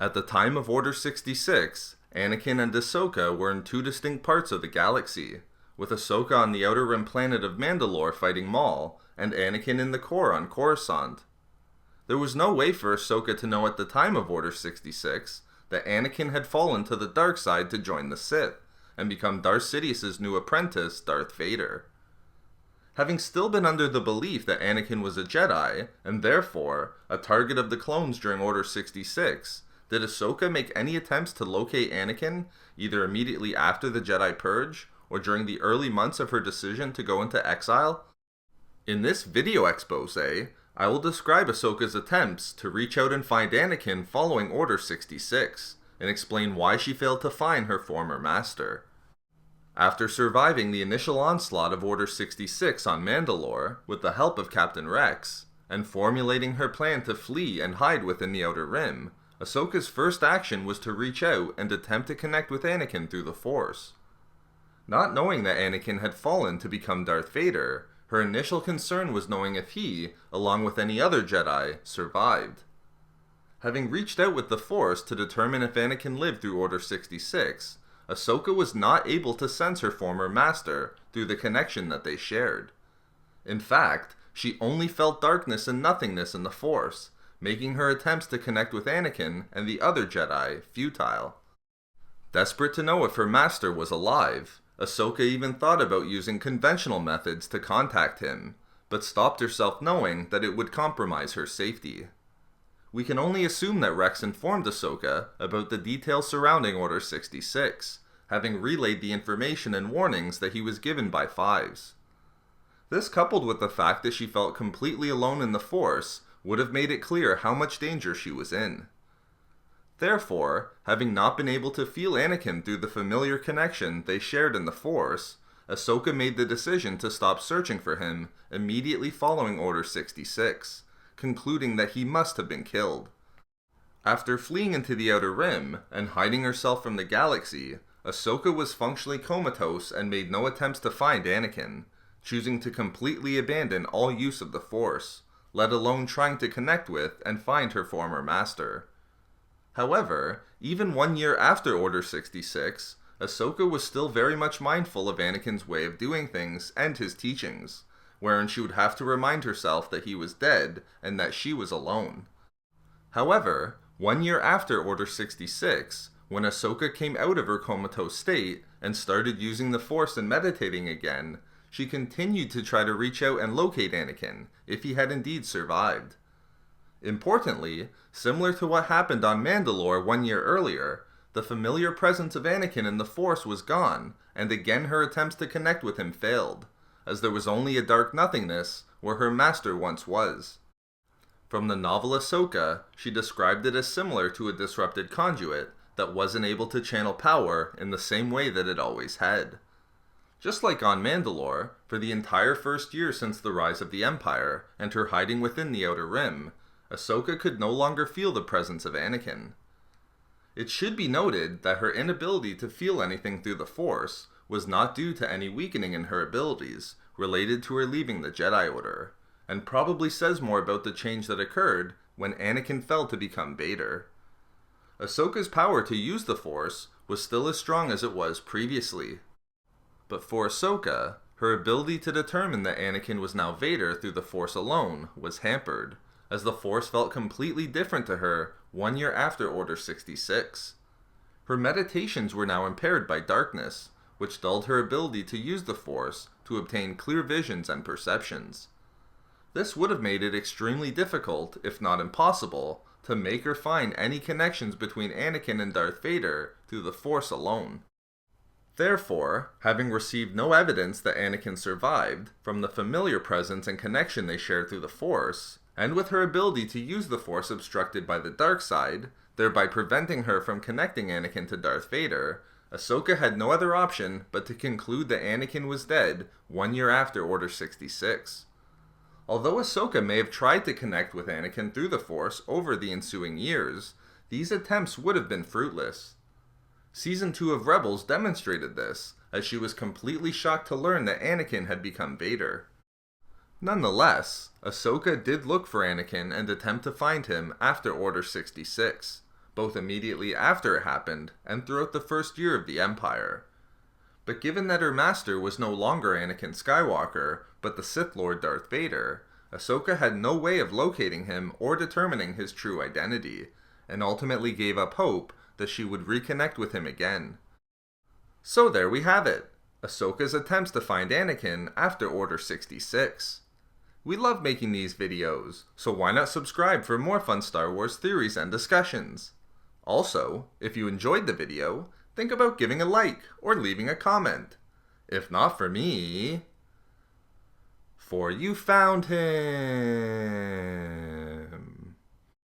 At the time of Order 66, Anakin and Ahsoka were in two distinct parts of the galaxy, with Ahsoka on the outer rim planet of Mandalore fighting Maul, and Anakin in the core on Coruscant. There was no way for Ahsoka to know at the time of Order 66 that Anakin had fallen to the dark side to join the Sith, and become Darth Sidious's new apprentice, Darth Vader. Having still been under the belief that Anakin was a Jedi, and therefore a target of the clones during Order 66, did Ahsoka make any attempts to locate Anakin, either immediately after the Jedi Purge, or during the early months of her decision to go into exile? In this video expose, I will describe Ahsoka's attempts to reach out and find Anakin following Order 66, and explain why she failed to find her former master. After surviving the initial onslaught of Order 66 on Mandalore with the help of Captain Rex, and formulating her plan to flee and hide within the Outer Rim, Ahsoka's first action was to reach out and attempt to connect with Anakin through the Force. Not knowing that Anakin had fallen to become Darth Vader, her initial concern was knowing if he, along with any other Jedi, survived. Having reached out with the Force to determine if Anakin lived through Order 66, Ahsoka was not able to sense her former master through the connection that they shared. In fact, she only felt darkness and nothingness in the Force, making her attempts to connect with Anakin and the other Jedi futile. Desperate to know if her master was alive, Ahsoka even thought about using conventional methods to contact him, but stopped herself knowing that it would compromise her safety. We can only assume that Rex informed Ahsoka about the details surrounding Order 66, having relayed the information and warnings that he was given by Fives. This, coupled with the fact that she felt completely alone in the Force, would have made it clear how much danger she was in. Therefore, having not been able to feel Anakin through the familiar connection they shared in the Force, Ahsoka made the decision to stop searching for him immediately following Order 66, concluding that he must have been killed. After fleeing into the Outer Rim and hiding herself from the galaxy, Ahsoka was functionally comatose and made no attempts to find Anakin, choosing to completely abandon all use of the Force, let alone trying to connect with and find her former master. However, even 1 year after Order 66, Ahsoka was still very much mindful of Anakin's way of doing things and his teachings, wherein she would have to remind herself that he was dead and that she was alone. However, 1 year after Order 66, when Ahsoka came out of her comatose state and started using the Force and meditating again, she continued to try to reach out and locate Anakin, if he had indeed survived. Importantly, similar to what happened on Mandalore 1 year earlier, the familiar presence of Anakin in the Force was gone, and again her attempts to connect with him failed, as there was only a dark nothingness where her master once was. From the novel Ahsoka, she described it as similar to a disrupted conduit that wasn't able to channel power in the same way that it always had. Just like on Mandalore, for the entire first year since the rise of the Empire and her hiding within the Outer Rim, Ahsoka could no longer feel the presence of Anakin. It should be noted that her inability to feel anything through the Force was not due to any weakening in her abilities related to her leaving the Jedi Order, and probably says more about the change that occurred when Anakin fell to become Vader. Ahsoka's power to use the Force was still as strong as it was previously. But for Ahsoka, her ability to determine that Anakin was now Vader through the Force alone was hampered, as the Force felt completely different to her 1 year after Order 66. Her meditations were now impaired by darkness, which dulled her ability to use the Force to obtain clear visions and perceptions. This would have made it extremely difficult, if not impossible, to make or find any connections between Anakin and Darth Vader through the Force alone. Therefore, having received no evidence that Anakin survived from the familiar presence and connection they shared through the Force, and with her ability to use the Force obstructed by the dark side, thereby preventing her from connecting Anakin to Darth Vader, Ahsoka had no other option but to conclude that Anakin was dead 1 year after Order 66. Although Ahsoka may have tried to connect with Anakin through the Force over the ensuing years, these attempts would have been fruitless. Season 2 of Rebels demonstrated this, as she was completely shocked to learn that Anakin had become Vader. Nonetheless, Ahsoka did look for Anakin and attempt to find him after Order 66, both immediately after it happened and throughout the first year of the Empire. But given that her master was no longer Anakin Skywalker, but the Sith Lord Darth Vader, Ahsoka had no way of locating him or determining his true identity, and ultimately gave up hope that she would reconnect with him again. So there we have it, Ahsoka's attempts to find Anakin after Order 66. We love making these videos, so why not subscribe for more fun Star Wars theories and discussions? Also, if you enjoyed the video, think about giving a like or leaving a comment. If not for me, for you found him.